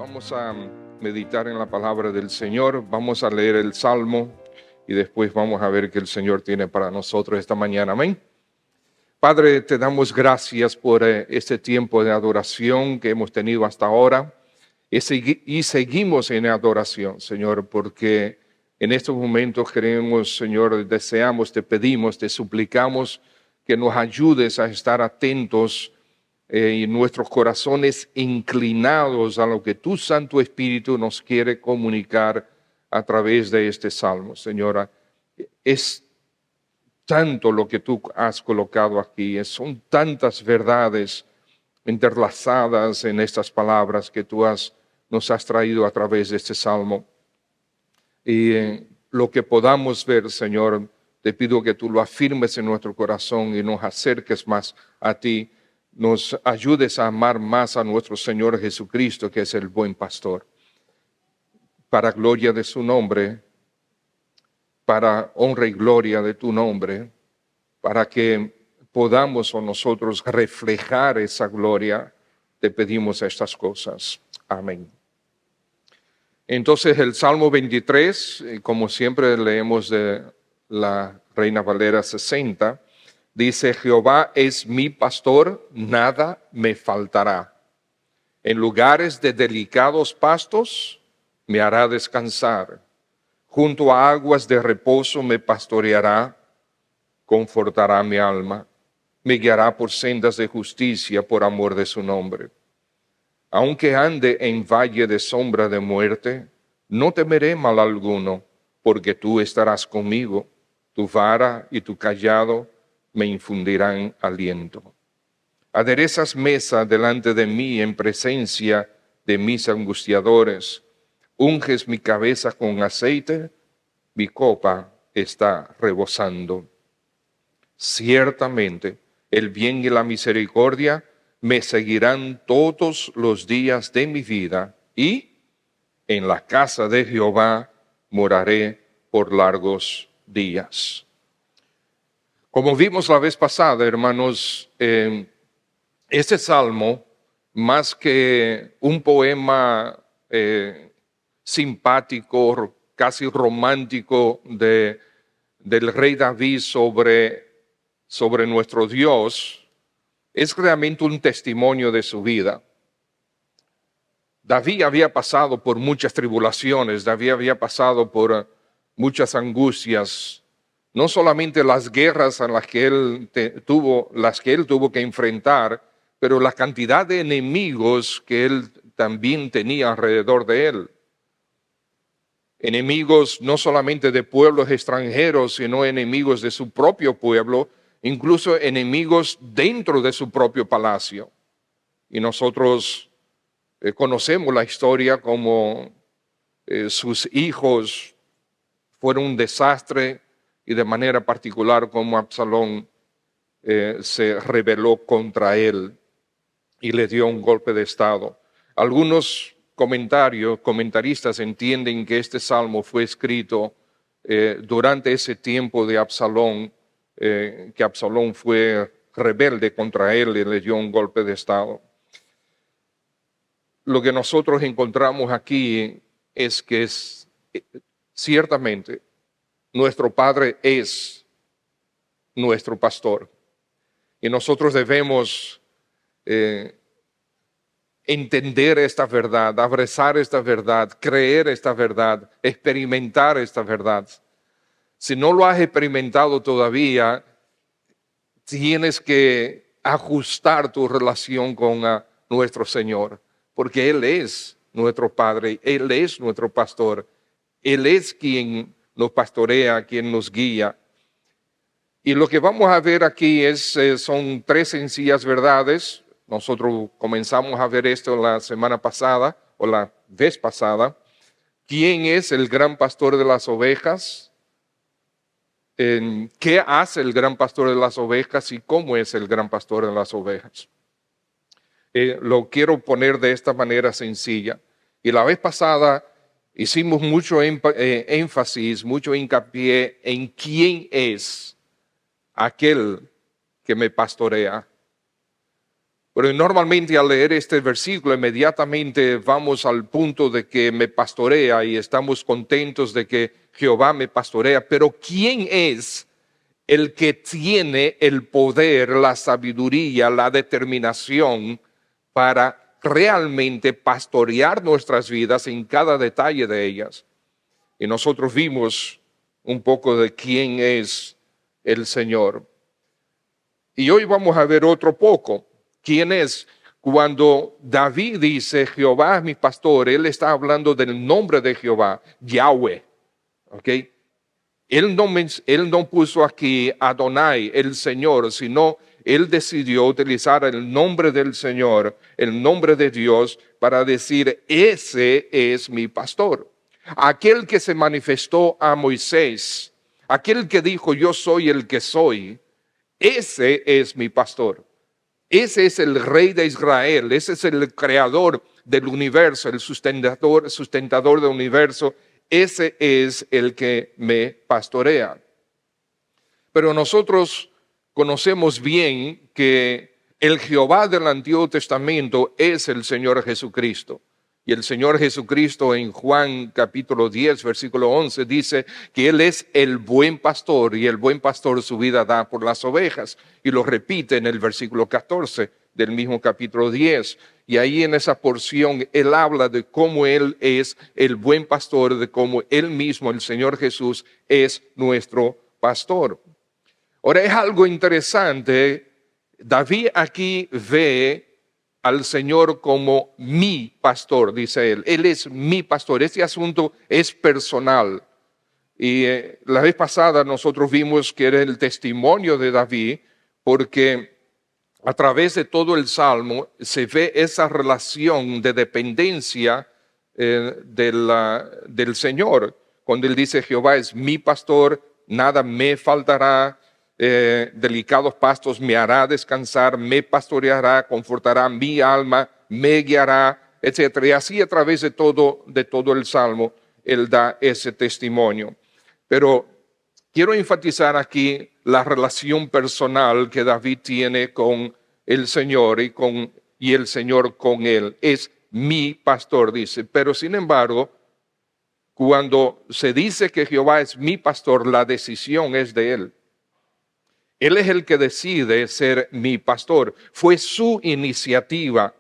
Vamos a meditar en la palabra del Señor, vamos a leer el Salmo y después vamos a ver qué el Señor tiene para nosotros esta mañana. Amén. Padre, te damos gracias por este tiempo de adoración que hemos tenido hasta ahora y seguimos en adoración, Señor, porque en estos momentos queremos, Señor, deseamos, te pedimos, te suplicamos que nos ayudes a estar atentos y nuestros corazones inclinados a lo que tu Santo Espíritu nos quiere comunicar a través de este salmo. Señora, es tanto lo que tú has colocado aquí, son tantas verdades interlazadas en estas palabras que tú nos has traído a través de este salmo. Y lo que podamos ver, Señor, te pido que tú lo afirmes en nuestro corazón y nos acerques más a ti. Nos ayudes a amar más a nuestro Señor Jesucristo, que es el buen pastor. Para gloria de su nombre, para honra y gloria de tu nombre, para que podamos nosotros reflejar esa gloria, te pedimos estas cosas. Amén. Entonces el Salmo 23, como siempre leemos de la Reina Valera 60, dice: Jehová es mi pastor, nada me faltará. En lugares de delicados pastos me hará descansar. Junto a aguas de reposo me pastoreará, confortará mi alma. Me guiará por sendas de justicia por amor de su nombre. Aunque ande en valle de sombra de muerte, no temeré mal alguno, porque tú estarás conmigo. Tu vara y tu cayado me infundirán aliento. Aderezas mesa delante de mí en presencia de mis angustiadores. Unges mi cabeza con aceite, mi copa está rebosando. Ciertamente, el bien y la misericordia me seguirán todos los días de mi vida, y en la casa de Jehová moraré por largos días. Como vimos la vez pasada, hermanos, este salmo, más que un poema simpático, casi romántico del rey David sobre nuestro Dios, es realmente un testimonio de su vida. David había pasado por muchas tribulaciones, David había pasado por muchas angustias, no solamente las guerras en las que él tuvo que enfrentar, pero la cantidad de enemigos que él también tenía alrededor de él. Enemigos no solamente de pueblos extranjeros, sino enemigos de su propio pueblo, incluso enemigos dentro de su propio palacio. Y nosotros conocemos la historia como sus hijos fueron un desastre, y de manera particular como Absalón se rebeló contra él y le dio un golpe de estado. Algunos comentaristas entienden que este salmo fue escrito durante ese tiempo de Absalón, que Absalón fue rebelde contra él y le dio un golpe de estado. Lo que nosotros encontramos aquí es que ciertamente nuestro Padre es nuestro pastor, y nosotros debemos entender esta verdad, abrazar esta verdad, creer esta verdad, experimentar esta verdad. Si no lo has experimentado todavía, tienes que ajustar tu relación con nuestro Señor, porque Él es nuestro Padre, Él es nuestro pastor, Él es quien nos pastorea, quien nos guía. Y lo que vamos a ver aquí son tres sencillas verdades. Nosotros comenzamos a ver esto la semana pasada o la vez pasada. ¿Quién es el gran pastor de las ovejas? ¿Qué hace el gran pastor de las ovejas y cómo es el gran pastor de las ovejas? Lo quiero poner de esta manera sencilla. Y la vez pasada hicimos mucho énfasis, mucho hincapié en quién es aquel que me pastorea. Pero normalmente al leer este versículo inmediatamente vamos al punto de que me pastorea y estamos contentos de que Jehová me pastorea. Pero ¿quién es el que tiene el poder, la sabiduría, la determinación para realmente pastorear nuestras vidas en cada detalle de ellas? Y nosotros vimos un poco de quién es el Señor. Y hoy vamos a ver otro poco. ¿Quién es? Cuando David dice, Jehová es mi pastor, él está hablando del nombre de Jehová, Yahweh. ¿Ok? Él no puso aquí Adonai, el Señor, sino él decidió utilizar el nombre del Señor, el nombre de Dios, para decir, ese es mi pastor. Aquel que se manifestó a Moisés, aquel que dijo, yo soy el que soy, ese es mi pastor. Ese es el rey de Israel, ese es el creador del universo, el sustentador del universo. Ese es el que me pastorea. Pero nosotros conocemos bien que el Jehová del Antiguo Testamento es el Señor Jesucristo. Y el Señor Jesucristo en Juan capítulo 10, versículo 11 dice que Él es el buen pastor y el buen pastor su vida da por las ovejas. Y lo repite en el versículo 14 del mismo capítulo 10. Y ahí en esa porción Él habla de cómo Él es el buen pastor, de cómo Él mismo, el Señor Jesús, es nuestro pastor. Ahora es algo interesante, David aquí ve al Señor como mi pastor, dice él. Él es mi pastor. Este asunto es personal. Y la vez pasada nosotros vimos que era el testimonio de David, porque a través de todo el Salmo se ve esa relación de dependencia del Señor. Cuando él dice, Jehová es mi pastor, nada me faltará. Delicados pastos me hará descansar, me pastoreará, confortará mi alma, me guiará, etc. Y así a través de todo el Salmo, él da ese testimonio. Pero quiero enfatizar aquí la relación personal que David tiene con el Señor y el Señor con él. Es mi pastor, dice. Pero sin embargo, cuando se dice que Jehová es mi pastor, la decisión es de él. Él es el que decide ser mi pastor. Fue su iniciativa.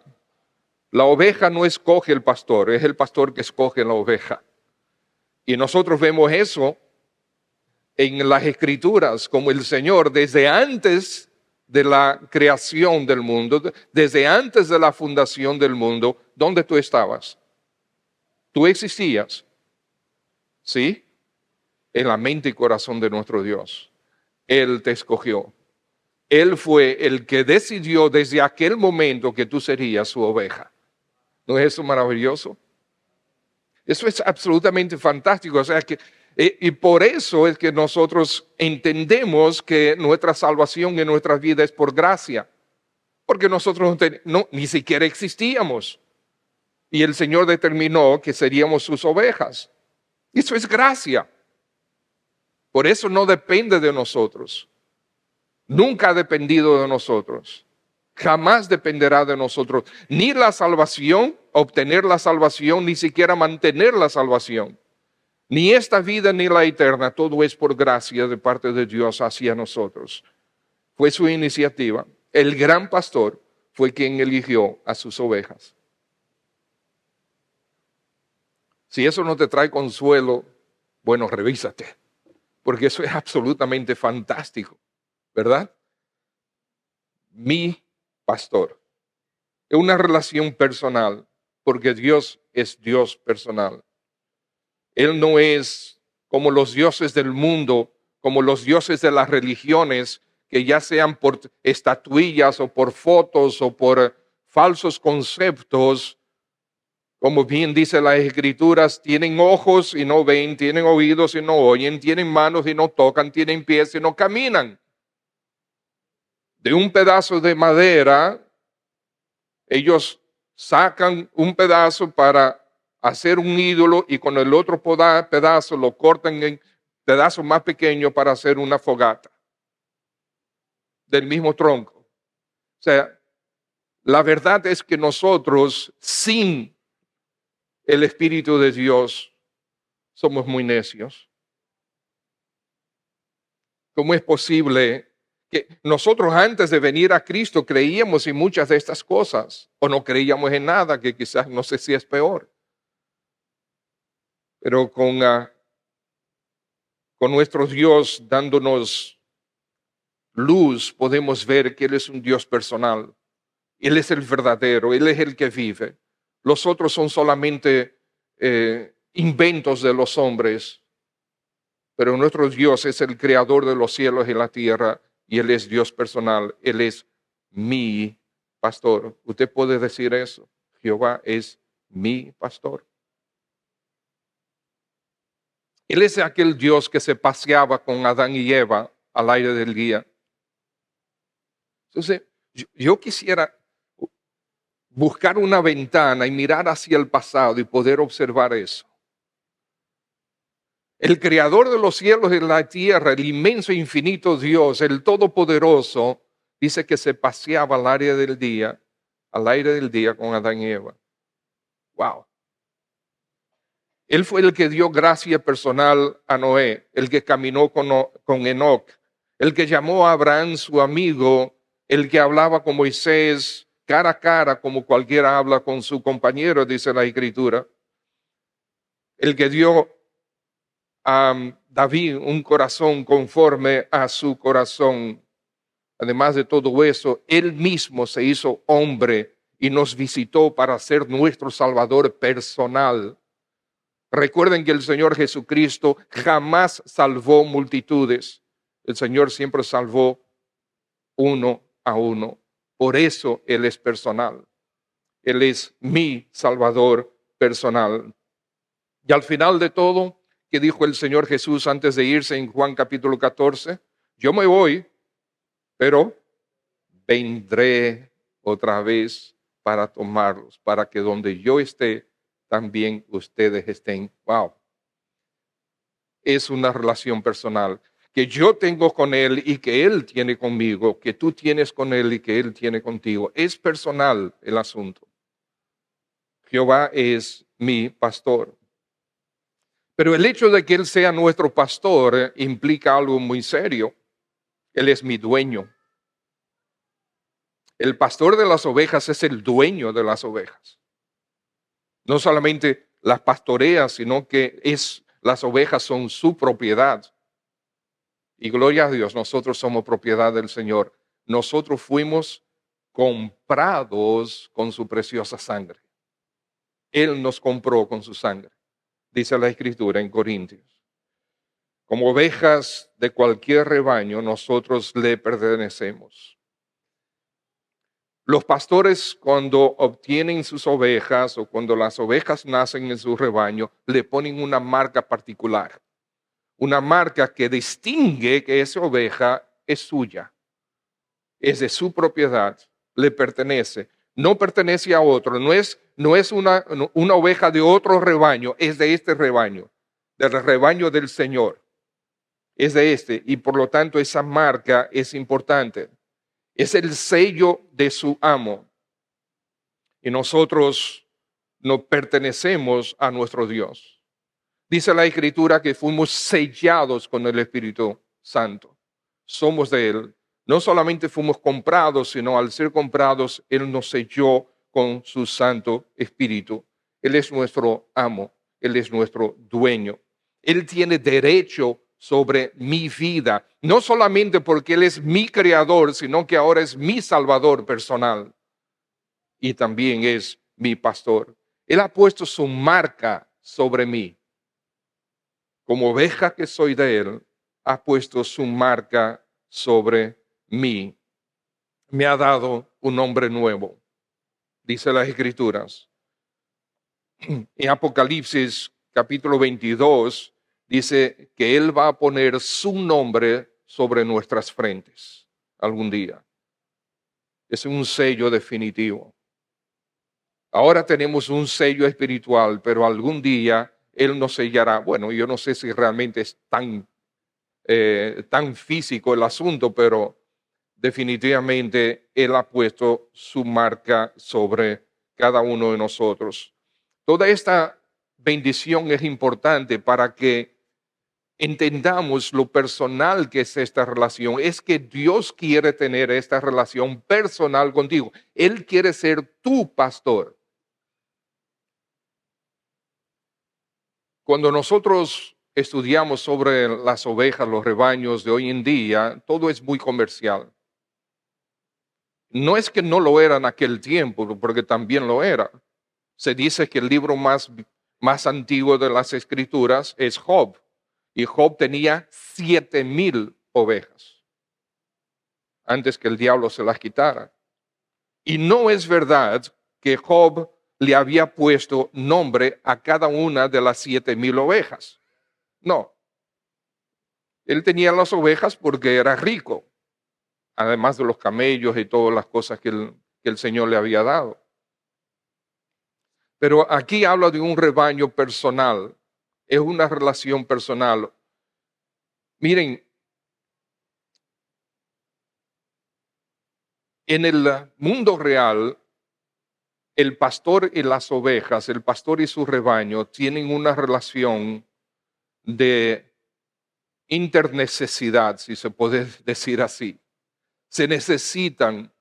La oveja no escoge el pastor, es el pastor que escoge la oveja. Y nosotros vemos eso en las Escrituras, como el Señor desde antes de la creación del mundo, desde antes de la fundación del mundo, ¿dónde tú estabas? Tú existías, ¿sí? En la mente y corazón de nuestro Dios. Él te escogió. Él fue el que decidió desde aquel momento que tú serías su oveja. ¿No es eso maravilloso? Eso es absolutamente fantástico. O sea que, y por eso es que nosotros entendemos que nuestra salvación en nuestras vidas es por gracia. Porque nosotros ni siquiera existíamos. Y el Señor determinó que seríamos sus ovejas. Eso es gracia. Por eso no depende de nosotros. Nunca ha dependido de nosotros. Jamás dependerá de nosotros. Ni la salvación, obtener la salvación, ni siquiera mantener la salvación. Ni esta vida ni la eterna. Todo es por gracia de parte de Dios hacia nosotros. Fue su iniciativa. El gran pastor fue quien eligió a sus ovejas. Si eso no te trae consuelo, bueno, revísate. Porque eso es absolutamente fantástico, ¿verdad? Mi pastor. Es una relación personal, porque Dios es Dios personal. Él no es como los dioses del mundo, como los dioses de las religiones, que ya sean por estatuillas o por fotos o por falsos conceptos. Como bien dice las Escrituras, tienen ojos y no ven, tienen oídos y no oyen, tienen manos y no tocan, tienen pies y no caminan. De un pedazo de madera, ellos sacan un pedazo para hacer un ídolo y con el otro pedazo lo cortan en pedazos más pequeños para hacer una fogata del mismo tronco. O sea, La verdad es que nosotros, sin el Espíritu de Dios, somos muy necios. ¿Cómo es posible que nosotros antes de venir a Cristo creíamos en muchas de estas cosas o no creíamos en nada, que quizás no sé si es peor? Pero con nuestro Dios dándonos luz podemos ver que Él es un Dios personal. Él es el verdadero, Él es el que vive. Los otros son solamente inventos de los hombres. Pero nuestro Dios es el creador de los cielos y la tierra y Él es Dios personal. Él es mi pastor. ¿Usted puede decir eso? Jehová es mi pastor. Él es aquel Dios que se paseaba con Adán y Eva al aire del día. Entonces, yo quisiera buscar una ventana y mirar hacia el pasado y poder observar eso. El creador de los cielos y la tierra, el inmenso e infinito Dios, el todopoderoso, dice que se paseaba al aire del día con Adán y Eva. Wow. Él fue el que dio gracia personal a Noé, el que caminó con Enoc, el que llamó a Abraham su amigo, el que hablaba con Moisés cara a cara como cualquiera habla con su compañero, dice la Escritura. El que dio a David un corazón conforme a su corazón. Además de todo eso, Él mismo se hizo hombre y nos visitó para ser nuestro Salvador personal. Recuerden que el Señor Jesucristo jamás salvó multitudes. El Señor siempre salvó uno a uno. Por eso Él es personal. Él es mi Salvador personal. Y al final de todo, ¿qué dijo el Señor Jesús antes de irse en Juan capítulo 14? Yo me voy, pero vendré otra vez para tomarlos, para que donde yo esté, también ustedes estén. Wow. Es una relación personal que yo tengo con Él y que Él tiene conmigo, que tú tienes con Él y que Él tiene contigo. Es personal el asunto. Jehová es mi pastor. Pero el hecho de que Él sea nuestro pastor implica algo muy serio. Él es mi dueño. El pastor de las ovejas es el dueño de las ovejas. No solamente las pastorea, sino que las ovejas son su propiedad. Y gloria a Dios, nosotros somos propiedad del Señor. Nosotros fuimos comprados con su preciosa sangre. Él nos compró con su sangre, dice la Escritura en Corintios. Como ovejas de cualquier rebaño, nosotros le pertenecemos. Los pastores, cuando obtienen sus ovejas o cuando las ovejas nacen en su rebaño, le ponen una marca particular. Una marca que distingue que esa oveja es suya. Es de su propiedad, le pertenece. No pertenece a otro, no es una oveja de otro rebaño, es de este rebaño, del rebaño del Señor. Es de este y por lo tanto esa marca es importante. Es el sello de su amo. Y nosotros no pertenecemos a nuestro Dios. Dice la Escritura que fuimos sellados con el Espíritu Santo. Somos de Él. No solamente fuimos comprados, sino al ser comprados, Él nos selló con su Santo Espíritu. Él es nuestro amo. Él es nuestro dueño. Él tiene derecho sobre mi vida. No solamente porque Él es mi creador, sino que ahora es mi salvador personal. Y también es mi pastor. Él ha puesto su marca sobre mí. Como oveja que soy de Él, ha puesto su marca sobre mí. Me ha dado un nombre nuevo, dice las Escrituras. En Apocalipsis capítulo 22 dice que Él va a poner su nombre sobre nuestras frentes algún día. Es un sello definitivo. Ahora tenemos un sello espiritual, pero algún día Él nos sellará. Bueno, yo no sé si realmente es tan físico el asunto, pero definitivamente Él ha puesto su marca sobre cada uno de nosotros. Toda esta bendición es importante para que entendamos lo personal que es esta relación. Es que Dios quiere tener esta relación personal contigo. Él quiere ser tu pastor. Cuando nosotros estudiamos sobre las ovejas, los rebaños de hoy en día, todo es muy comercial. No es que no lo era en aquel tiempo, porque también lo era. Se dice que el libro más antiguo de las escrituras es Job. Y Job tenía 7,000 ovejas antes que el diablo se las quitara. Y no es verdad que Job le había puesto nombre a cada una de las 7,000 ovejas. No. Él tenía las ovejas porque era rico, además de los camellos y todas las cosas que el Señor le había dado. Pero aquí habla de un rebaño personal, es una relación personal. Miren, en el mundo real, el pastor y las ovejas, el pastor y su rebaño tienen una relación de internecesidad, si se puede decir así. Se necesitan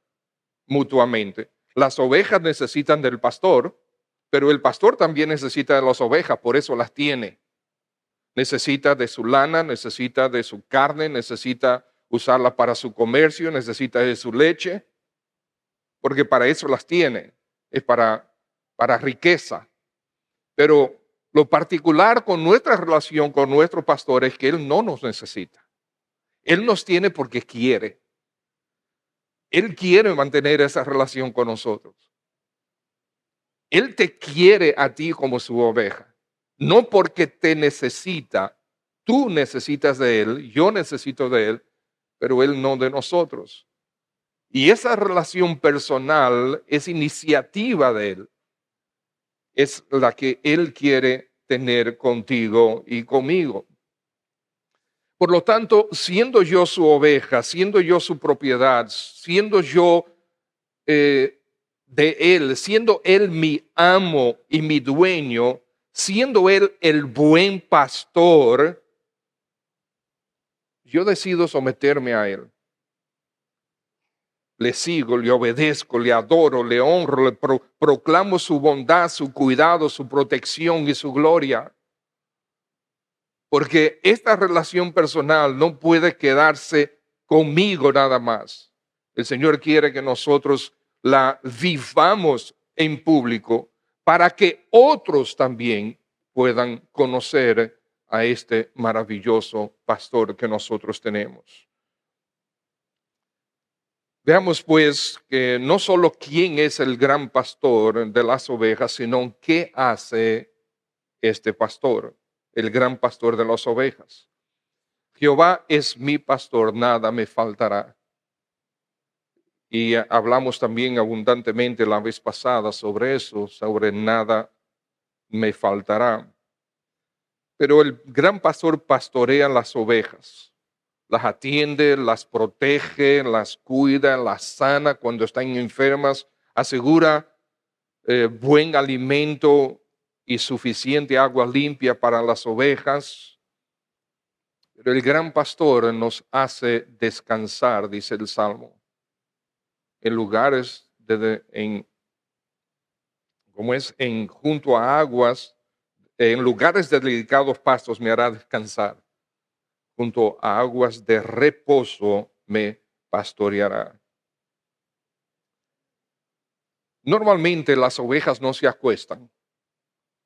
mutuamente. Las ovejas necesitan del pastor, pero el pastor también necesita de las ovejas, por eso las tiene. Necesita de su lana, necesita de su carne, necesita usarla para su comercio, necesita de su leche, porque para eso las tiene, es para riqueza. Pero lo particular con nuestra relación con nuestro pastor es que Él no nos necesita. Él nos tiene porque quiere. Él quiere mantener esa relación con nosotros. Él te quiere a ti como su oveja, no porque te necesita. Tú necesitas de Él, yo necesito de Él, pero Él no de nosotros. Y esa relación personal es iniciativa de Él. Es la que Él quiere tener contigo y conmigo. Por lo tanto, siendo yo su oveja, siendo yo su propiedad, siendo yo de Él, siendo Él mi amo y mi dueño, siendo Él el buen pastor, yo decido someterme a Él. Le sigo, le obedezco, le adoro, le honro, le proclamo su bondad, su cuidado, su protección y su gloria. Porque esta relación personal no puede quedarse conmigo nada más. El Señor quiere que nosotros la vivamos en público para que otros también puedan conocer a este maravilloso pastor que nosotros tenemos. Veamos pues que no solo quién es el gran pastor de las ovejas, sino qué hace este pastor, el gran pastor de las ovejas. Jehová es mi pastor, nada me faltará. Y hablamos también abundantemente la vez pasada sobre eso, sobre nada me faltará. Pero el gran pastor pastorea las ovejas, las atiende, las protege, las cuida, las sana cuando están enfermas, asegura buen alimento y suficiente agua limpia para las ovejas. Pero el gran pastor nos hace descansar, dice el Salmo, en lugares junto a aguas, en lugares de delicados pastos me hará descansar. Junto a aguas de reposo me pastoreará. Normalmente las ovejas no se acuestan.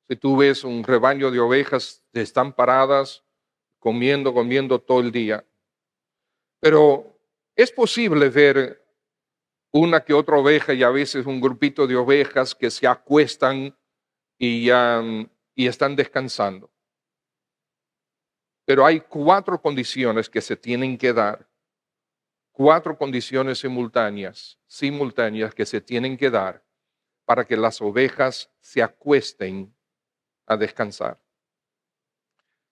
Si tú ves un rebaño de ovejas, están paradas comiendo todo el día. Pero es posible ver una que otra oveja y a veces un grupito de ovejas que se acuestan y están descansando. Pero hay 4 condiciones que se tienen que dar. 4 condiciones simultáneas que se tienen que dar para que las ovejas se acuesten a descansar.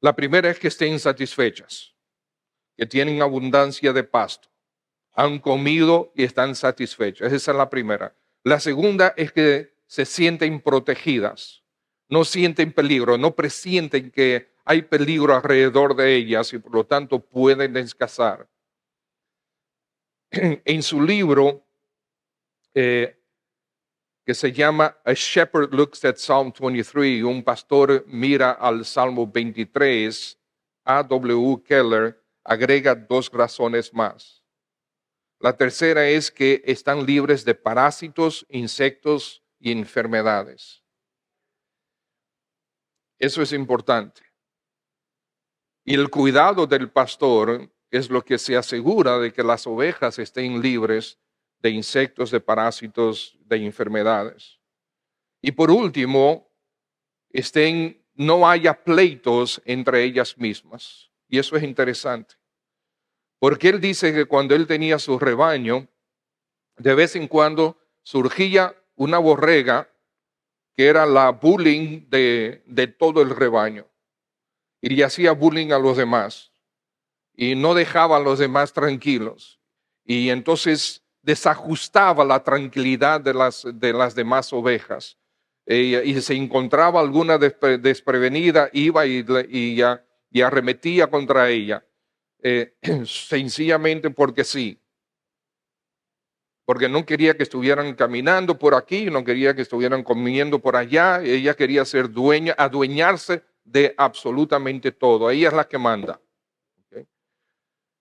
La primera es que estén satisfechas, que tienen abundancia de pasto. Han comido y están satisfechos. Esa es la primera. La segunda es que se sienten protegidas. No sienten peligro, no presienten que hay peligro alrededor de ellas y por lo tanto pueden descansar. En su libro, que se llama A Shepherd Looks at Psalm 23, un pastor mira al Salmo 23, A.W. Keller agrega 2 razones más. La tercera es que están libres de parásitos, insectos y enfermedades. Eso es importante. Y el cuidado del pastor es lo que se asegura de que las ovejas estén libres de insectos, de parásitos, de enfermedades. Y por último, no haya pleitos entre ellas mismas. Y eso es interesante. Porque él dice que cuando él tenía su rebaño, de vez en cuando surgía una borrega que era la bullying de todo el rebaño. Y le hacía bullying a los demás. Y no dejaba a los demás tranquilos. Y entonces desajustaba la tranquilidad de las demás ovejas. Y se encontraba alguna desprevenida, iba y arremetía contra ella. Sencillamente porque sí. Porque no quería que estuvieran caminando por aquí, no quería que estuvieran comiendo por allá. Ella quería ser dueña, adueñarse de absolutamente todo. Ella es la que manda. ¿Okay?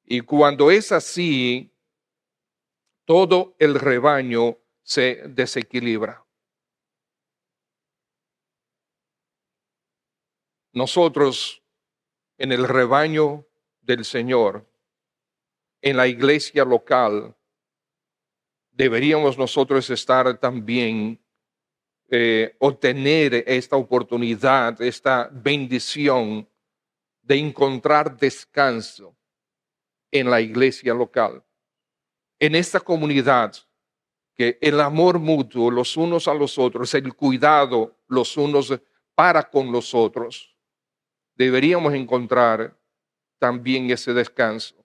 Y cuando es así, todo el rebaño se desequilibra. Nosotros, en el rebaño del Señor, en la iglesia local, deberíamos nosotros estar también, obtener esta oportunidad, esta bendición de encontrar descanso en la iglesia local, en esta comunidad, que el amor mutuo los unos a los otros, el cuidado los unos para con los otros, deberíamos encontrar también ese descanso.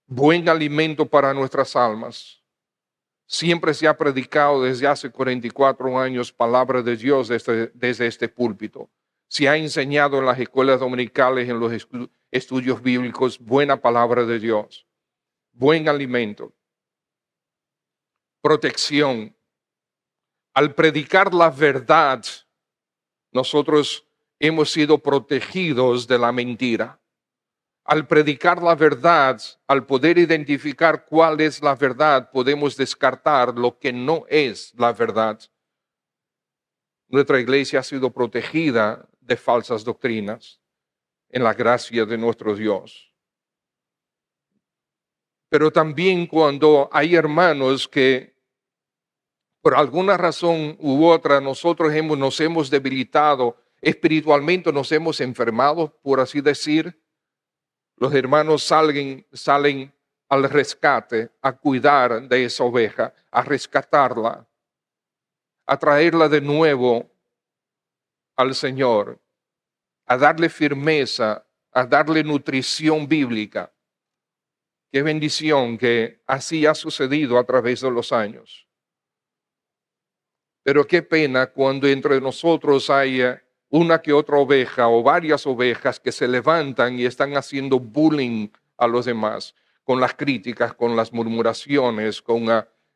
Buen alimento para nuestras almas. Siempre se ha predicado desde hace 44 años palabra de Dios desde este púlpito. Se ha enseñado en las escuelas dominicales, en los estudios bíblicos, buena palabra de Dios. Buen alimento. Protección. Al predicar la verdad, nosotros hemos sido protegidos de la mentira. Al predicar la verdad, al poder identificar cuál es la verdad, podemos descartar lo que no es la verdad. Nuestra iglesia ha sido protegida de falsas doctrinas en la gracia de nuestro Dios. Pero también cuando hay hermanos que por alguna razón u otra nosotros nos hemos debilitado espiritualmente, nos hemos enfermado, por así decir, los hermanos salen al rescate, a cuidar de esa oveja, a rescatarla, a traerla de nuevo al Señor, a darle firmeza, a darle nutrición bíblica. Qué bendición que así ha sucedido a través de los años. Pero qué pena cuando entre nosotros hay una que otra oveja o varias ovejas que se levantan y están haciendo bullying a los demás, con las críticas, con las murmuraciones, con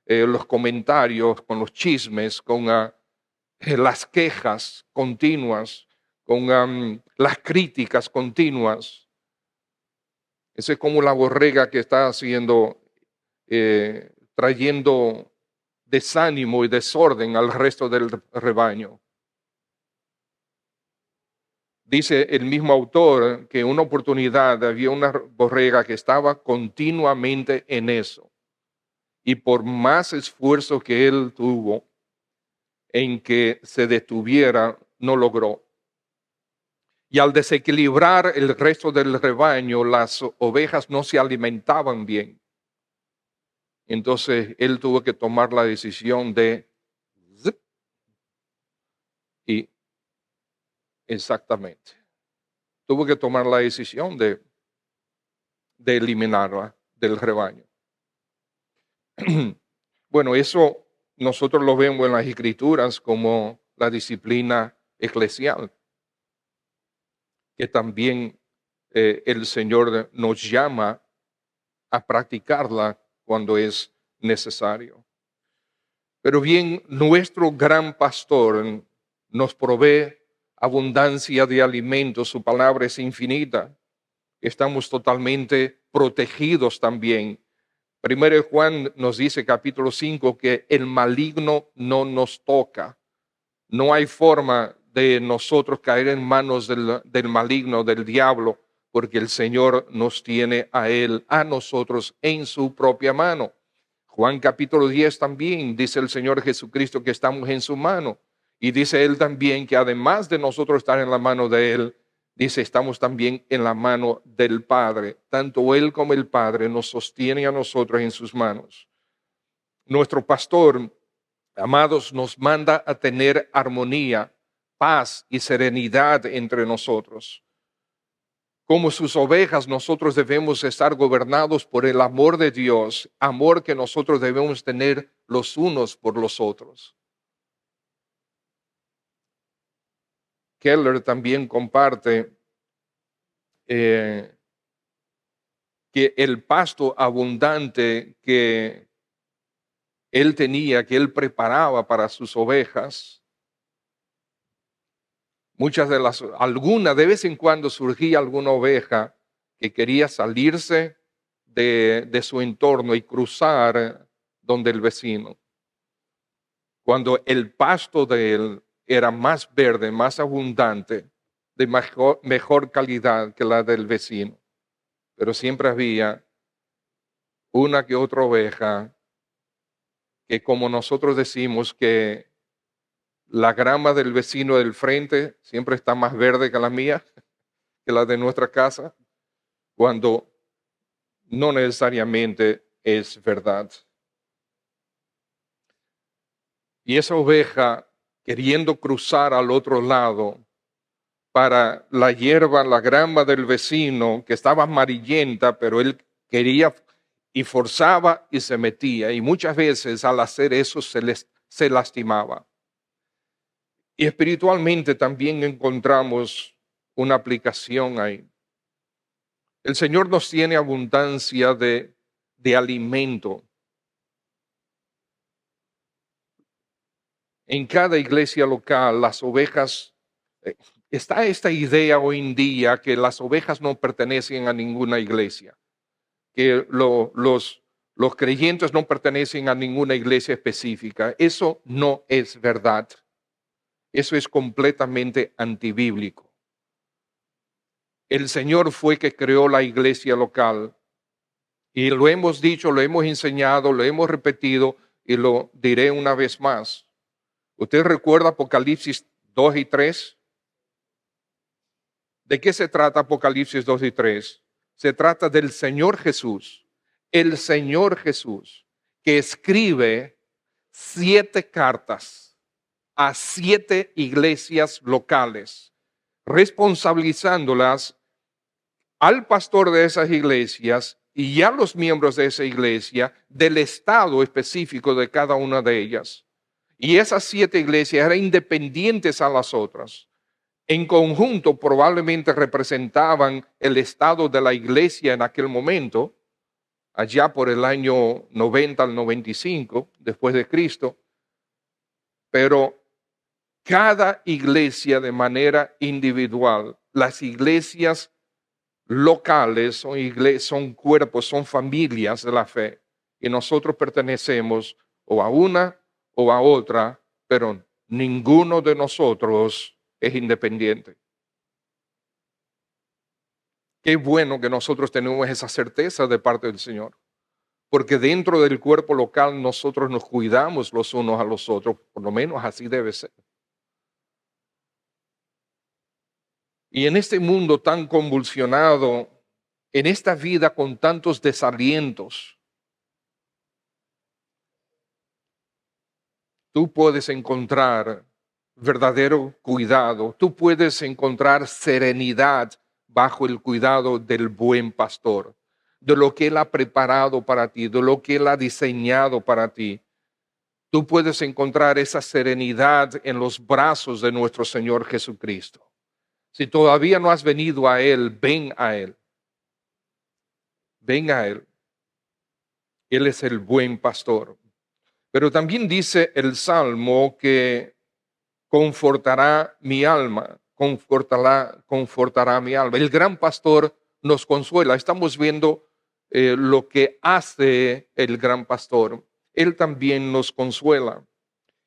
los comentarios, con los chismes, con las quejas continuas, con las críticas continuas. Esa es como la borrega que está haciendo, trayendo desánimo y desorden al resto del rebaño. Dice el mismo autor que en una oportunidad había una borrega que estaba continuamente en eso. Y por más esfuerzo que él tuvo en que se detuviera, no logró. Y al desequilibrar el resto del rebaño, las ovejas no se alimentaban bien. Entonces él tuvo que tomar la decisión de y exactamente. Tuvo que tomar la decisión de eliminarla. del rebaño. Bueno, eso nosotros lo vemos en las Escrituras como la disciplina eclesial, que también el Señor nos llama a practicarla cuando es necesario. Pero bien, nuestro gran pastor nos provee abundancia de alimentos, su palabra es infinita. Estamos totalmente protegidos también. Primero Juan nos dice, capítulo 5, que el maligno no nos toca. No hay forma de nosotros caer en manos del maligno, del diablo, porque el Señor nos tiene a él, a nosotros, en su propia mano. Juan capítulo 10 también dice el Señor Jesucristo que estamos en su mano. Y dice él también que además de nosotros estar en la mano de él, dice estamos también en la mano del Padre. Tanto él como el Padre nos sostiene a nosotros en sus manos. Nuestro pastor, amados, nos manda a tener armonía, paz y serenidad entre nosotros. Como sus ovejas, nosotros debemos estar gobernados por el amor de Dios, amor que nosotros debemos tener los unos por los otros. Keller también comparte que el pasto abundante que él tenía, que él preparaba para sus ovejas, de vez en cuando surgía alguna oveja que quería salirse de su entorno y cruzar donde el vecino. Cuando el pasto de él era más verde, más abundante, de mejor calidad que la del vecino. Pero siempre había una que otra oveja que, como nosotros decimos, que la grama del vecino del frente siempre está más verde que la mía, que la de nuestra casa, cuando no necesariamente es verdad. Y esa oveja, queriendo cruzar al otro lado para la hierba, la grama del vecino, que estaba amarillenta, pero él quería y forzaba y se metía. Y muchas veces al hacer eso se lastimaba. Y espiritualmente también encontramos una aplicación ahí. El Señor nos tiene abundancia de alimento. En cada iglesia local, las ovejas, está esta idea hoy en día que las ovejas no pertenecen a ninguna iglesia, que los creyentes no pertenecen a ninguna iglesia específica. Eso no es verdad. Eso es completamente antibíblico. El Señor fue que creó la iglesia local y lo hemos dicho, lo hemos enseñado, lo hemos repetido y lo diré una vez más. ¿Usted recuerda Apocalipsis 2 y 3? ¿De qué se trata Apocalipsis 2 y 3? Se trata del Señor Jesús, el Señor Jesús, que escribe 7 cartas a 7 iglesias locales, responsabilizándolas al pastor de esas iglesias y a los miembros de esa iglesia del estado específico de cada una de ellas. Y esas 7 iglesias eran independientes a las otras. En conjunto probablemente representaban el estado de la iglesia en aquel momento, allá por el año 90 al 95 después de Cristo. Pero cada iglesia de manera individual, las iglesias locales son cuerpos, son familias de la fe. Y nosotros pertenecemos o a una o a otra, pero ninguno de nosotros es independiente. Qué bueno que nosotros tenemos esa certeza de parte del Señor, porque dentro del cuerpo local nosotros nos cuidamos los unos a los otros, por lo menos así debe ser. Y en este mundo tan convulsionado, en esta vida con tantos desalientos, tú puedes encontrar verdadero cuidado, tú puedes encontrar serenidad bajo el cuidado del buen pastor, de lo que Él ha preparado para ti, de lo que Él ha diseñado para ti, tú puedes encontrar esa serenidad en los brazos de nuestro Señor Jesucristo. Si todavía no has venido a Él, ven a Él. Ven a Él. Él es el buen pastor. Pero también dice el Salmo que confortará mi alma, confortará mi alma. El gran pastor nos consuela. Estamos viendo lo que hace el gran pastor. Él también nos consuela.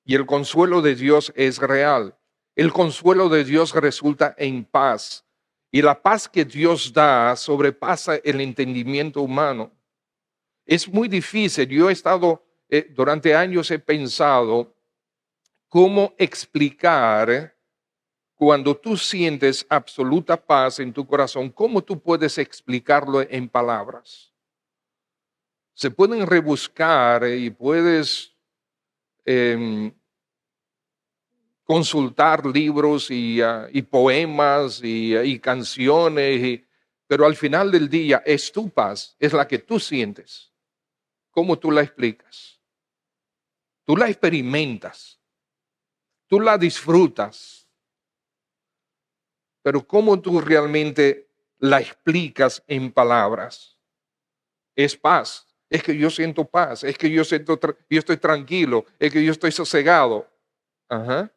Y el consuelo de Dios es real. El consuelo de Dios resulta en paz. Y la paz que Dios da sobrepasa el entendimiento humano. Es muy difícil. Yo he estado, durante años he pensado cómo explicar cuando tú sientes absoluta paz en tu corazón, cómo tú puedes explicarlo en palabras. Se pueden rebuscar y puedes consultar libros y poemas y canciones, pero al final del día es tu paz, es la que tú sientes. ¿Cómo tú la explicas? Tú la experimentas, tú la disfrutas, pero ¿cómo tú realmente la explicas en palabras? Es paz, es que yo siento paz, es que yo estoy tranquilo, es que yo estoy sosegado. Ajá.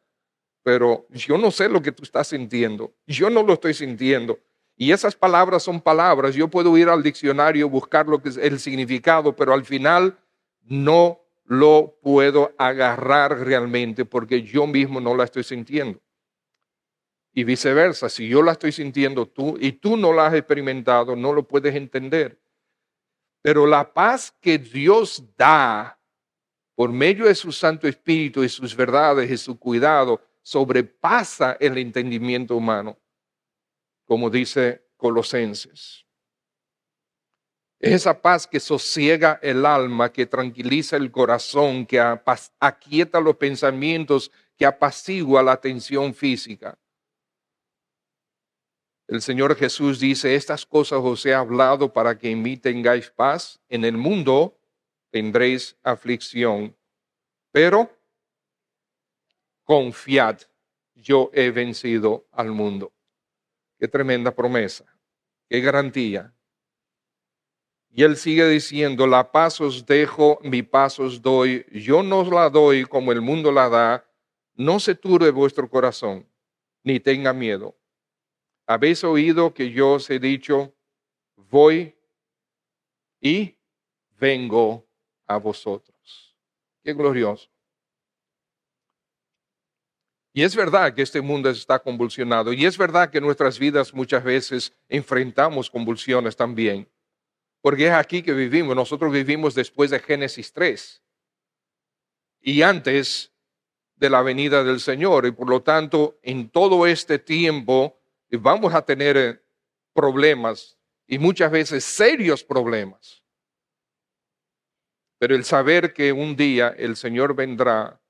Pero yo no sé lo que tú estás sintiendo, yo no lo estoy sintiendo. Y esas palabras son palabras, yo puedo ir al diccionario, buscar lo que es el significado, pero al final no lo puedo agarrar realmente porque yo mismo no la estoy sintiendo. Y viceversa, si yo la estoy sintiendo tú y tú no la has experimentado, no lo puedes entender. Pero la paz que Dios da por medio de su Santo Espíritu y sus verdades y su cuidado, sobrepasa el entendimiento humano, como dice Colosenses. Es esa paz que sosiega el alma, que tranquiliza el corazón, que aquieta los pensamientos, que apacigua la tensión física. El Señor Jesús dice, estas cosas os he hablado para que en mí tengáis paz. En el mundo tendréis aflicción, pero confiad, yo he vencido al mundo. Qué tremenda promesa, qué garantía. Y él sigue diciendo, la paz os dejo, mi paz os doy, yo no os la doy como el mundo la da, no se turbe vuestro corazón, ni tenga miedo. Habéis oído que yo os he dicho, voy y vengo a vosotros. Qué glorioso. Y es verdad que este mundo está convulsionado, y es verdad que en nuestras vidas muchas veces enfrentamos convulsiones también. Porque es aquí que vivimos. Nosotros vivimos después de Génesis 3 y antes de la venida del Señor. Y por lo tanto, en todo este tiempo vamos a tener problemas y muchas veces serios problemas. Pero el saber que un día el Señor vendrá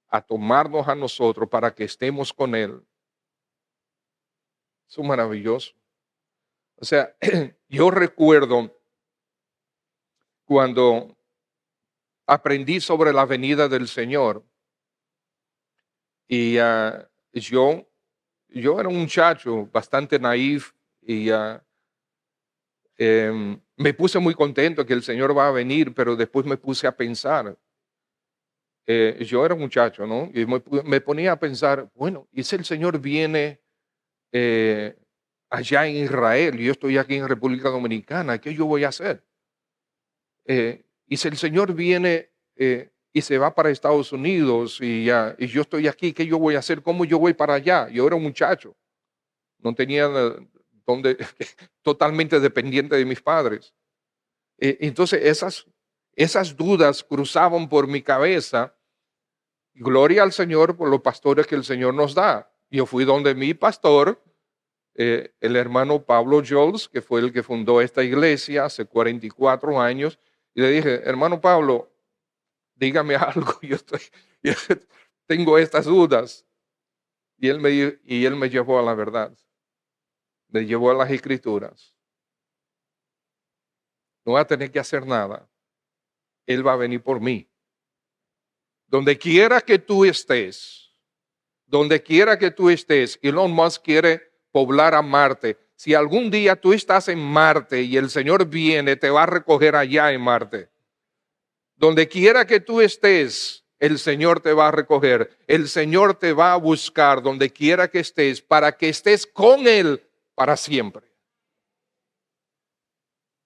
a tomarnos a nosotros para que estemos con Él, es maravilloso. O sea, yo recuerdo cuando aprendí sobre la venida del Señor y yo era un muchacho bastante naif y me puse muy contento que el Señor va a venir, pero después me puse a pensar. Yo era un muchacho, ¿no? Y me ponía a pensar, bueno, ¿y si el Señor viene allá en Israel y yo estoy aquí en República Dominicana? ¿Qué yo voy a hacer? Y si el Señor viene y se va para Estados Unidos y yo estoy aquí, ¿qué yo voy a hacer? ¿Cómo yo voy para allá? Yo era un muchacho, no tenía donde, totalmente dependiente de mis padres. Entonces esas dudas cruzaban por mi cabeza. Gloria al Señor por los pastores que el Señor nos da. Yo fui donde mi pastor, el hermano Pablo Jols, que fue el que fundó esta iglesia hace 44 años, y le dije, hermano Pablo, dígame algo, yo tengo estas dudas. Y él me llevó a la verdad, me llevó a las escrituras. no voy a tener que hacer nada. Él va a venir por mí. Donde quiera que tú estés, Elon Musk quiere poblar a Marte. Si algún día tú estás en Marte y el Señor viene, te va a recoger allá en Marte. Donde quiera que tú estés, el Señor te va a recoger. El Señor te va a buscar donde quiera que estés para que estés con Él para siempre.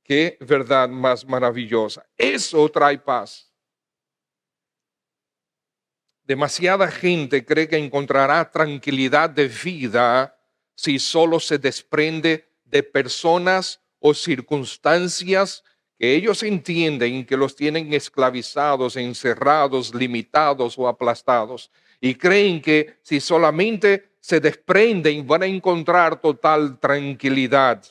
Qué verdad más maravillosa. Eso trae paz. Demasiada gente cree que encontrará tranquilidad de vida si solo se desprende de personas o circunstancias que ellos entienden que los tienen esclavizados, encerrados, limitados o aplastados. Y creen que si solamente se desprenden van a encontrar total tranquilidad.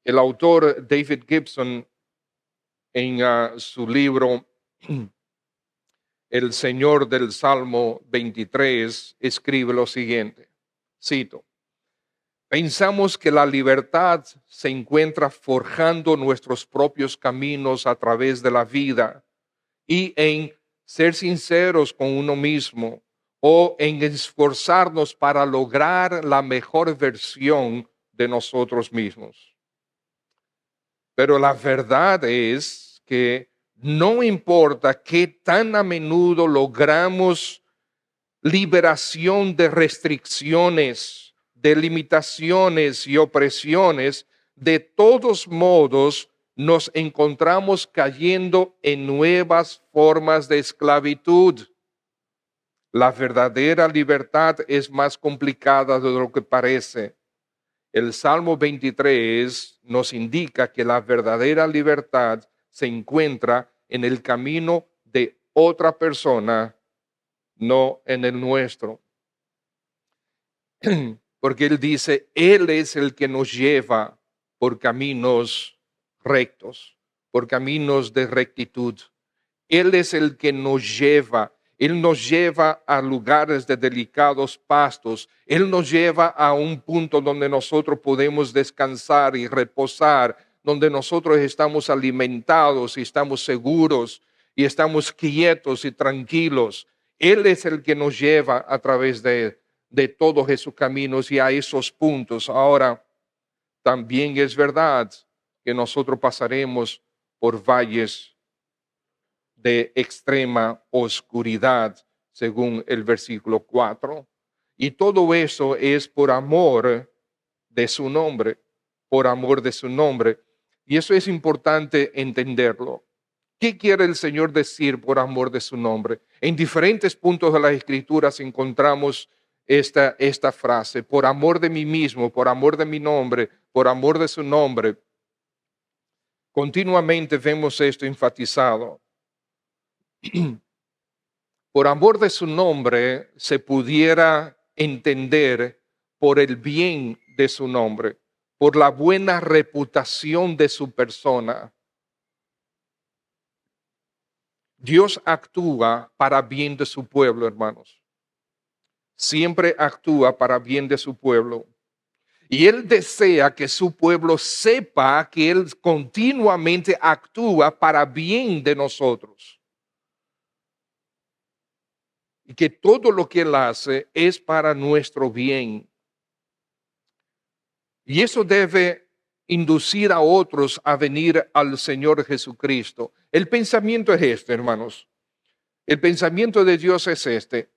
El autor David Gibson, en su libro El Señor del Salmo 23, escribe lo siguiente, cito: pensamos que la libertad se encuentra forjando nuestros propios caminos a través de la vida y en ser sinceros con uno mismo o en esforzarnos para lograr la mejor versión de nosotros mismos. Pero la verdad es que no importa qué tan a menudo logramos liberación de restricciones, de limitaciones y opresiones, de todos modos nos encontramos cayendo en nuevas formas de esclavitud. La verdadera libertad es más complicada de lo que parece. El Salmo 23 nos indica que la verdadera libertad se encuentra en el camino de otra persona, no en el nuestro. Porque Él dice, Él es el que nos lleva por caminos rectos, por caminos de rectitud. Él es el que nos lleva. Él nos lleva a lugares de delicados pastos. Él nos lleva a un punto donde nosotros podemos descansar y reposar, donde nosotros estamos alimentados y estamos seguros y estamos quietos y tranquilos. Él es el que nos lleva a través de todos esos caminos y a esos puntos. Ahora, también es verdad que nosotros pasaremos por valles de extrema oscuridad, según el versículo 4. Y todo eso es por amor de su nombre, por amor de su nombre. Y eso es importante entenderlo. ¿Qué quiere el Señor decir por amor de su nombre? En diferentes puntos de las Escrituras encontramos esta frase: por amor de mí mismo, por amor de mi nombre, por amor de su nombre. Continuamente vemos esto enfatizado. Por amor de su nombre se pudiera entender por el bien de su nombre, por la buena reputación de su persona. Dios actúa para bien de su pueblo, hermanos. Siempre actúa para bien de su pueblo. Y Él desea que su pueblo sepa que Él continuamente actúa para bien de nosotros. Y que todo lo que Él hace es para nuestro bien. Y eso debe inducir a otros a venir al Señor Jesucristo. El pensamiento es este, hermanos. El pensamiento de Dios es este: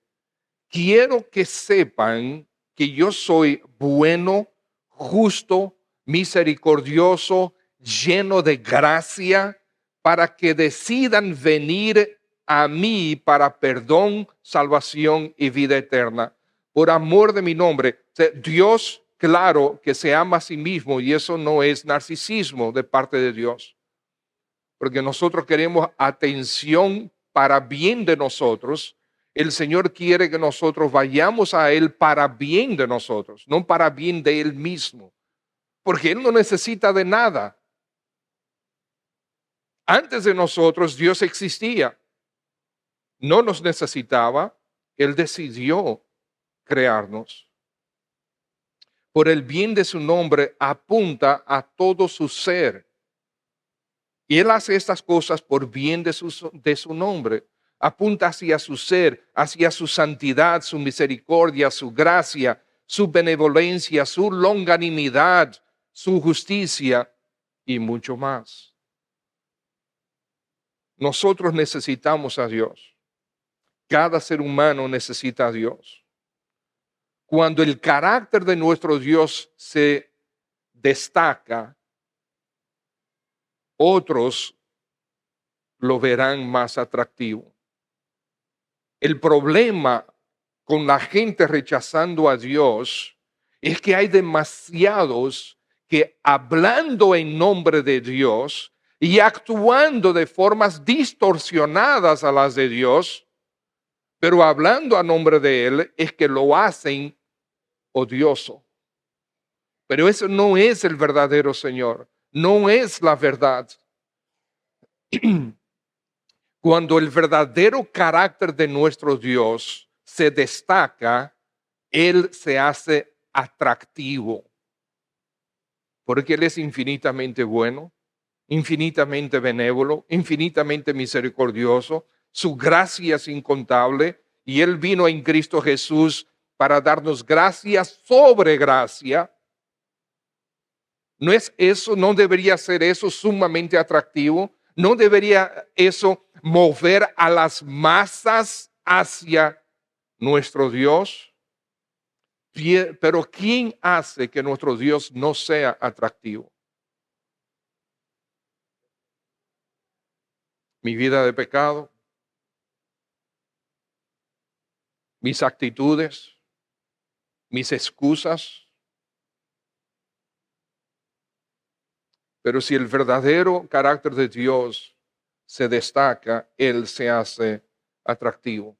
quiero que sepan que yo soy bueno, justo, misericordioso, lleno de gracia, para que decidan venir a mí para perdón, salvación y vida eterna. Por amor de mi nombre. Dios, claro que se ama a sí mismo, y eso no es narcisismo de parte de Dios. Porque nosotros queremos atención para bien de nosotros. El Señor quiere que nosotros vayamos a Él para bien de nosotros, no para bien de Él mismo. Porque Él no necesita de nada. Antes de nosotros Dios existía. No nos necesitaba. Él decidió crearnos. por el bien de su nombre, apunta a todo su ser. Y Él hace estas cosas por bien de su nombre. Apunta hacia su ser, hacia su santidad, su misericordia, su gracia, su benevolencia, su longanimidad, su justicia y mucho más. Nosotros necesitamos a Dios. Cada ser humano necesita a Dios. Cuando el carácter de nuestro Dios se destaca, otros lo verán más atractivo. El problema con la gente rechazando a Dios es que hay demasiados que hablando en nombre de Dios y actuando de formas distorsionadas a las de Dios, pero hablando a nombre de Él, es que lo hacen odioso. Pero eso no es el verdadero Señor, no es la verdad. Cuando el verdadero carácter de nuestro Dios se destaca, Él se hace atractivo. Porque Él es infinitamente bueno, infinitamente benévolo, infinitamente misericordioso. Su gracia es incontable y Él vino en Cristo Jesús para darnos gracia sobre gracia. ¿No es eso, no debería ser eso sumamente atractivo? ¿No debería eso mover a las masas hacia nuestro Dios? Pero ¿quién hace que nuestro Dios no sea atractivo? Mi vida de pecado, mis actitudes, mis excusas. Pero si el verdadero carácter de Dios se destaca, Él se hace atractivo.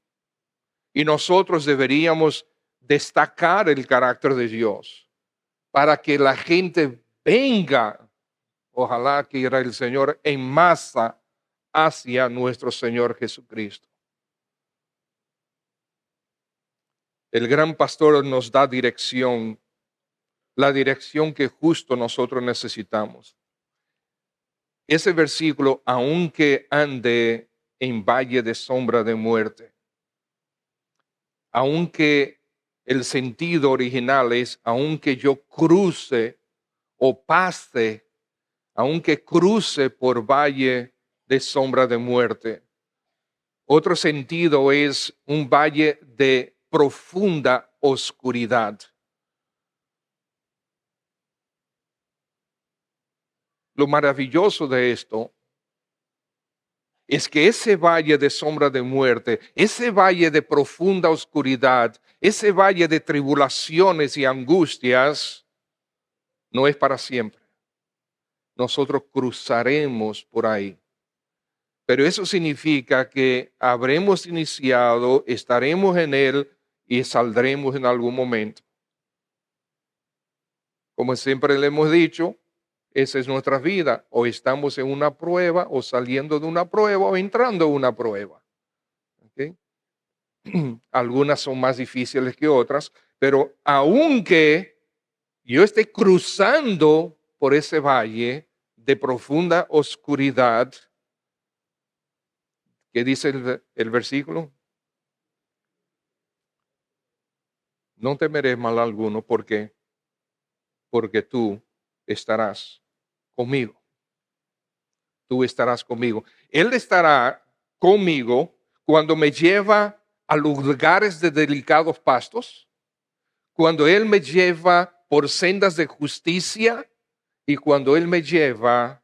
Y nosotros deberíamos destacar el carácter de Dios para que la gente venga, ojalá quiera el Señor, en masa hacia nuestro Señor Jesucristo. El gran pastor nos da dirección, la dirección que justo nosotros necesitamos. Ese versículo, aunque ande en valle de sombra de muerte, aunque el sentido original es, aunque yo cruce o pase, aunque cruce por valle de sombra de muerte. Otro sentido es un valle de profunda oscuridad. Lo maravilloso de esto es que ese valle de sombra de muerte, ese valle de profunda oscuridad, ese valle de tribulaciones y angustias, no es para siempre. Nosotros cruzaremos por ahí. Pero eso significa que habremos iniciado, estaremos en él y saldremos en algún momento. Como siempre le hemos dicho, esa es nuestra vida. O estamos en una prueba, o saliendo de una prueba, o entrando en una prueba. ¿Okay? Algunas son más difíciles que otras, pero aunque yo esté cruzando por ese valle de profunda oscuridad, ¿qué dice el versículo? No temeré mal alguno, ¿por qué? Porque tú estarás conmigo. Tú estarás conmigo. Él estará conmigo cuando me lleva a lugares de delicados pastos, cuando Él me lleva por sendas de justicia y cuando Él me lleva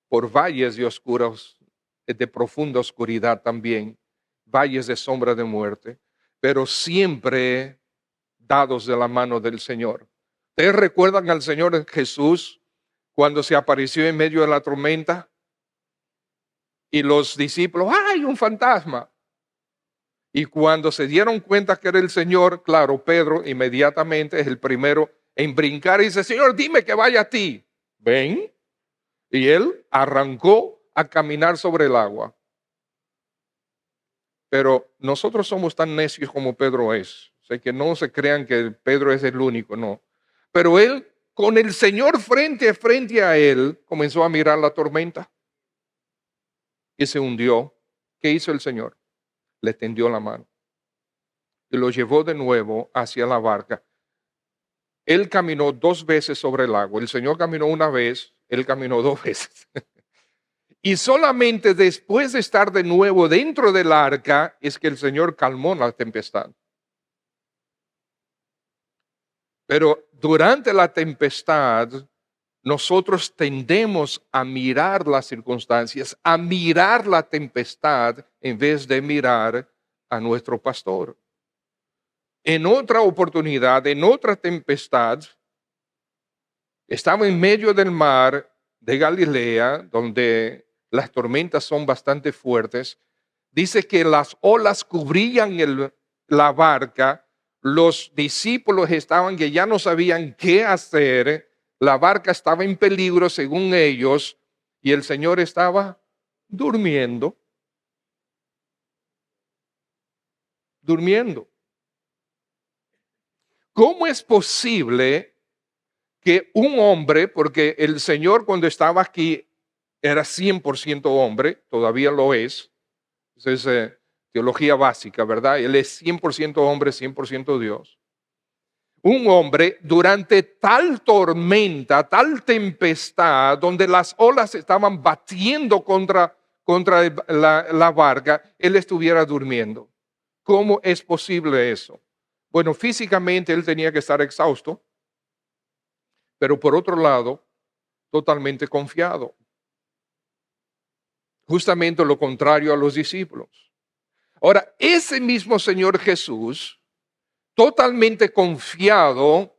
por valles de profunda oscuridad también, valles de sombra de muerte, pero siempre dados de la mano del Señor. ¿Ustedes recuerdan al Señor Jesús cuando se apareció en medio de la tormenta? Y los discípulos, ¡ay, un fantasma! Y cuando se dieron cuenta que era el Señor, claro, Pedro inmediatamente es el primero en brincar y dice, Señor, dime que vaya a ti. Ven. Y él arrancó a caminar sobre el agua. Pero nosotros somos tan necios como Pedro es. O sea, que no se crean que Pedro es el único, no. Pero él, con el Señor frente a frente a él, comenzó a mirar la tormenta y se hundió. ¿Qué hizo el Señor? Le tendió la mano y lo llevó de nuevo hacia la barca. Él caminó 2 veces sobre el agua. El Señor caminó una vez, él caminó 2 veces. Y solamente después de estar de nuevo dentro del arca es que el Señor calmó la tempestad. Pero durante la tempestad, nosotros tendemos a mirar las circunstancias, a mirar la tempestad en vez de mirar a nuestro pastor. En otra oportunidad, en otra tempestad, estaba en medio del mar de Galilea, donde las tormentas son bastante fuertes. Dice que las olas cubrían la barca. Los discípulos estaban que ya no sabían qué hacer. La barca estaba en peligro según ellos y el Señor estaba durmiendo. Durmiendo. ¿Cómo es posible que un hombre, porque el Señor cuando estaba aquí era 100% hombre, todavía lo es, es teología básica, ¿verdad? Él es 100% hombre, 100% Dios. Un hombre durante tal tormenta, tal tempestad, donde las olas estaban batiendo contra la barca, él estuviera durmiendo. ¿Cómo es posible eso? Bueno, físicamente él tenía que estar exhausto, pero por otro lado, totalmente confiado. Justamente lo contrario a los discípulos. Ahora, ese mismo Señor Jesús, totalmente confiado,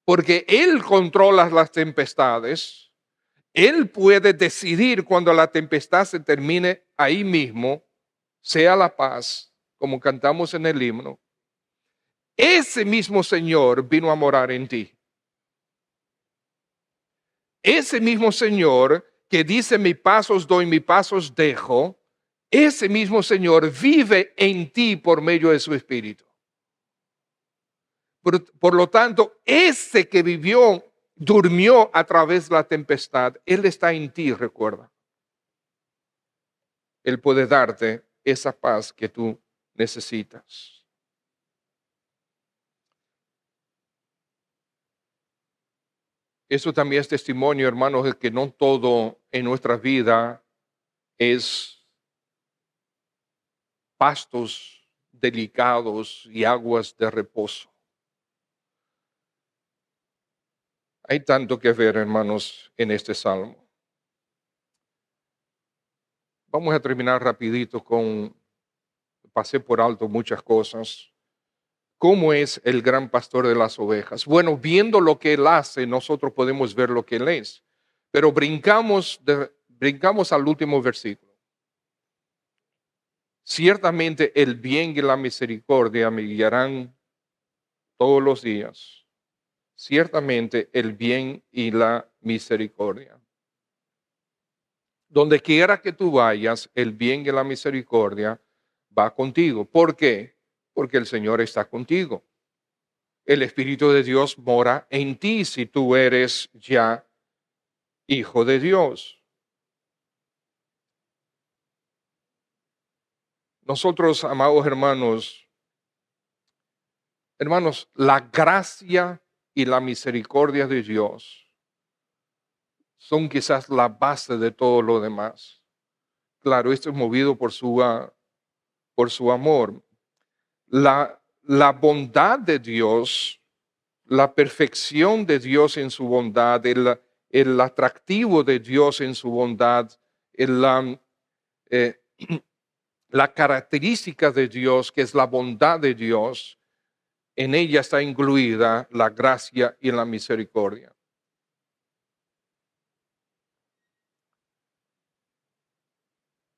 porque Él controla las tempestades, Él puede decidir cuando la tempestad se termine ahí mismo, sea la paz, como cantamos en el himno. Ese mismo Señor vino a morar en ti. Ese mismo Señor que dice, mi paz os doy, mi paz os dejo, ese mismo Señor vive en ti por medio de su Espíritu. Por lo tanto, ese que durmió a través de la tempestad, Él está en ti, recuerda. Él puede darte esa paz que tú necesitas. Eso también es testimonio, hermanos, de que no todo en nuestra vida es pastos delicados y aguas de reposo. Hay tanto que ver, hermanos, en este salmo. Vamos a terminar rapidito pasé por alto muchas cosas. ¿Cómo es el gran pastor de las ovejas? Bueno, viendo lo que él hace, nosotros podemos ver lo que él es. Pero brincamos al último versículo. Ciertamente el bien y la misericordia me guiarán todos los días. Ciertamente el bien y la misericordia. Donde quiera que tú vayas, el bien y la misericordia va contigo. ¿Por qué? Porque el Señor está contigo. El Espíritu de Dios mora en ti si tú eres ya hijo de Dios. Nosotros, amados hermanos, la gracia y la misericordia de Dios son quizás la base de todo lo demás. Claro, esto es movido por su amor. La bondad de Dios, la perfección de Dios en su bondad, el atractivo de Dios en su bondad, la característica de Dios, que es la bondad de Dios, en ella está incluida la gracia y la misericordia.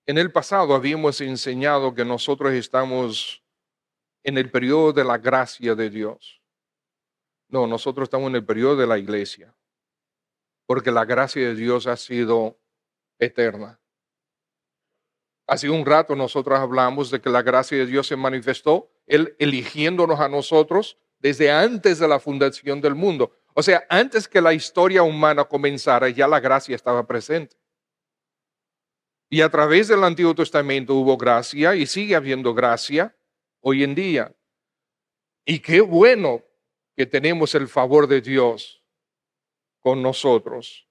En el pasado habíamos enseñado que nosotros estamos en el periodo de la gracia de Dios. No, nosotros estamos en el periodo de la iglesia, porque la gracia de Dios ha sido eterna. Hace un rato nosotros hablamos de que la gracia de Dios se manifestó, Él eligiéndonos a nosotros desde antes de la fundación del mundo. O sea, antes que la historia humana comenzara, ya la gracia estaba presente. Y a través del Antiguo Testamento hubo gracia y sigue habiendo gracia hoy en día. Y qué bueno que tenemos el favor de Dios con nosotros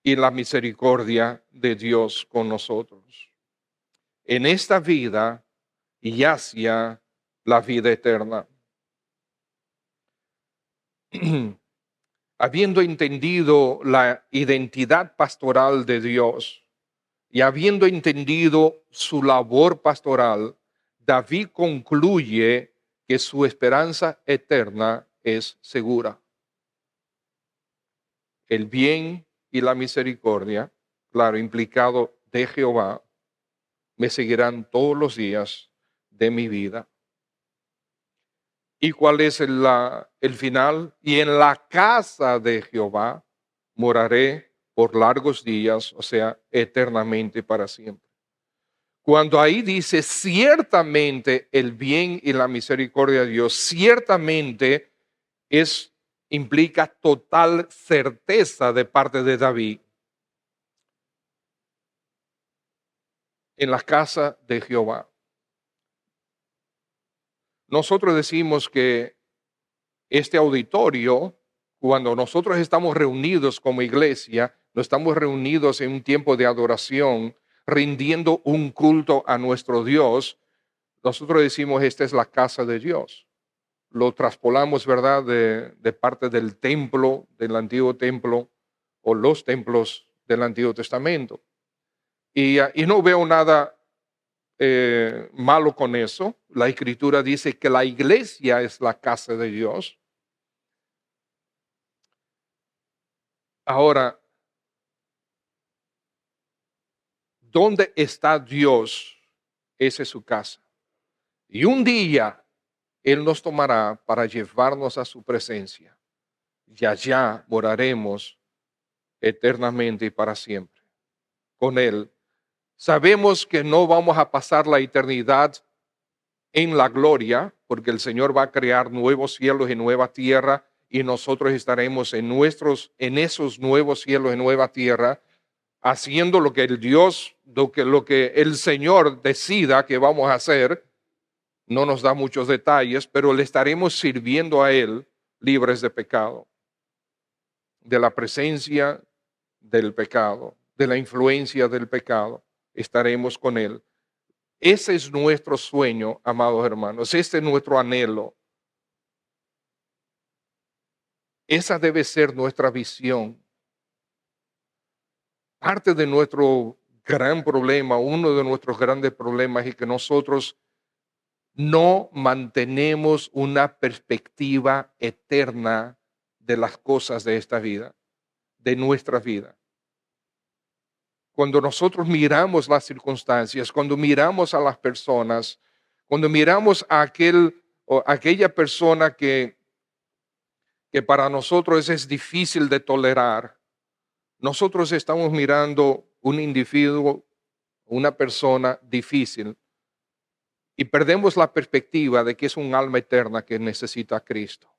y la misericordia de Dios con nosotros. En esta vida y hacia la vida eterna. Habiendo entendido la identidad pastoral de Dios y habiendo entendido su labor pastoral, David concluye que su esperanza eterna es segura. El bien y la misericordia, claro, implicado de Jehová, me seguirán todos los días de mi vida. ¿Y cuál es el final? Y en la casa de Jehová moraré por largos días, o sea, eternamente para siempre. Cuando ahí dice ciertamente el bien y la misericordia de Dios, ciertamente implica total certeza de parte de David. En la casa de Jehová. Nosotros decimos que este auditorio, cuando nosotros estamos reunidos como iglesia, no estamos reunidos en un tiempo de adoración, rindiendo un culto a nuestro Dios, nosotros decimos esta es la casa de Dios. Lo traspolamos, ¿verdad?, de parte del templo, del antiguo templo, o los templos del Antiguo Testamento. Y no veo nada malo con eso. La Escritura dice que la iglesia es la casa de Dios. Ahora, ¿dónde está Dios? Esa es su casa. Y un día Él nos tomará para llevarnos a su presencia. Y allá moraremos eternamente y para siempre con Él. Sabemos que no vamos a pasar la eternidad en la gloria, porque el Señor va a crear nuevos cielos y nueva tierra, y nosotros estaremos en esos nuevos cielos y nueva tierra, haciendo lo que lo que el Señor decida que vamos a hacer. No nos da muchos detalles, pero le estaremos sirviendo a Él libres de pecado, de la presencia del pecado, de la influencia del pecado. Estaremos con Él. Ese es nuestro sueño, amados hermanos. Este es nuestro anhelo. Esa debe ser nuestra visión. Parte de nuestro gran problema, uno de nuestros grandes problemas es que nosotros no mantenemos una perspectiva eterna de las cosas de esta vida, de nuestra vida. Cuando nosotros miramos las circunstancias, cuando miramos a las personas, cuando miramos a aquella persona que para nosotros es difícil de tolerar, nosotros estamos mirando un individuo, una persona difícil, y perdemos la perspectiva de que es un alma eterna que necesita a Cristo.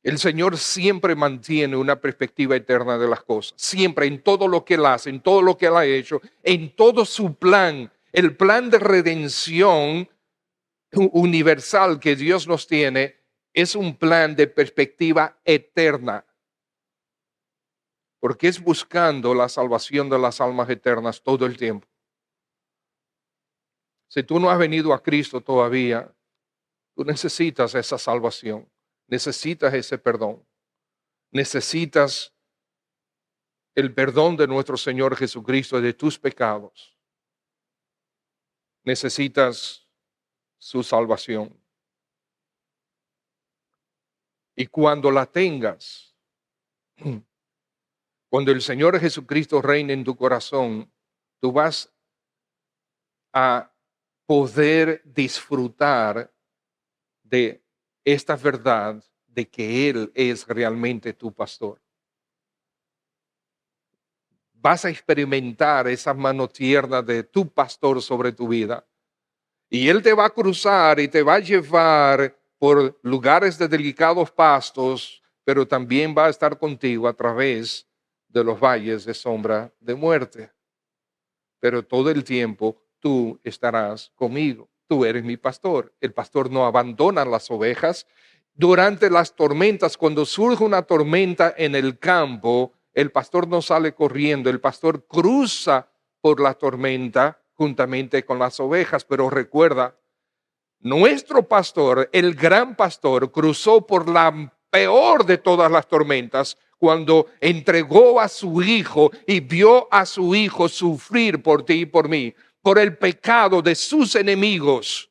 El Señor siempre mantiene una perspectiva eterna de las cosas, siempre en todo lo que Él hace, en todo lo que Él ha hecho, en todo su plan, el plan de redención universal que Dios nos tiene, es un plan de perspectiva eterna, porque es buscando la salvación de las almas eternas todo el tiempo. Si tú no has venido a Cristo todavía, tú necesitas esa salvación, necesitas ese perdón, necesitas el perdón de nuestro Señor Jesucristo de tus pecados. Necesitas su salvación. Y cuando la tengas, cuando el Señor Jesucristo reine en tu corazón, tú vas a poder disfrutar de esta verdad de que Él es realmente tu pastor. Vas a experimentar esa mano tierna de tu pastor sobre tu vida. Y Él te va a cruzar y te va a llevar por lugares de delicados pastos, pero también va a estar contigo a través de los valles de sombra de muerte. Pero todo el tiempo tú estarás conmigo. Tú eres mi pastor. El pastor no abandona las ovejas. Durante las tormentas, cuando surge una tormenta en el campo, el pastor no sale corriendo, el pastor cruza por la tormenta juntamente con las ovejas. Pero recuerda, nuestro pastor, el gran pastor, cruzó por la peor de todas las tormentas cuando entregó a su hijo y vio a su hijo sufrir por ti y por mí, por el pecado de sus enemigos,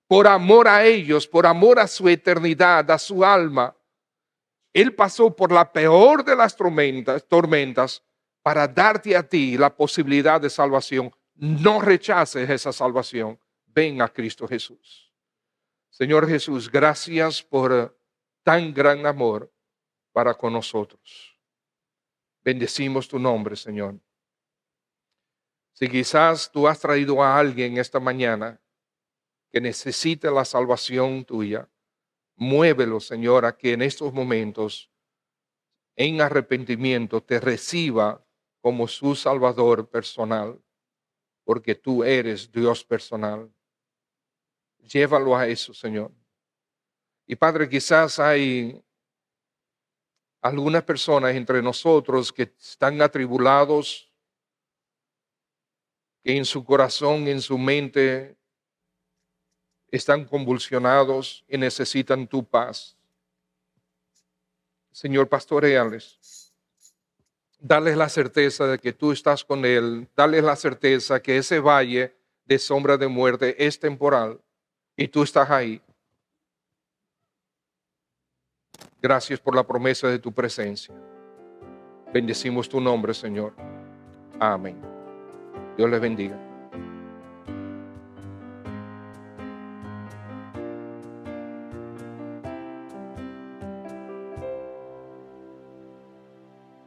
por amor a ellos, por amor a su eternidad, a su alma. Él pasó por la peor de las tormentas para darte a ti la posibilidad de salvación. No rechaces esa salvación. Ven a Cristo Jesús. Señor Jesús, gracias por tan gran amor para con nosotros. Bendecimos tu nombre, Señor. Si quizás tú has traído a alguien esta mañana que necesite la salvación tuya, muévelo, Señor, a que en estos momentos, en arrepentimiento, te reciba como su Salvador personal, porque tú eres Dios personal. Llévalo a eso, Señor. Y Padre, quizás hay algunas personas entre nosotros que están atribulados, que en su corazón, en su mente, están convulsionados y necesitan tu paz. Señor, pastoreales. Dales la certeza de que tú estás con él. Dales la certeza que ese valle de sombra de muerte es temporal y tú estás ahí. Gracias por la promesa de tu presencia. Bendecimos tu nombre, Señor. Amén. Dios les bendiga.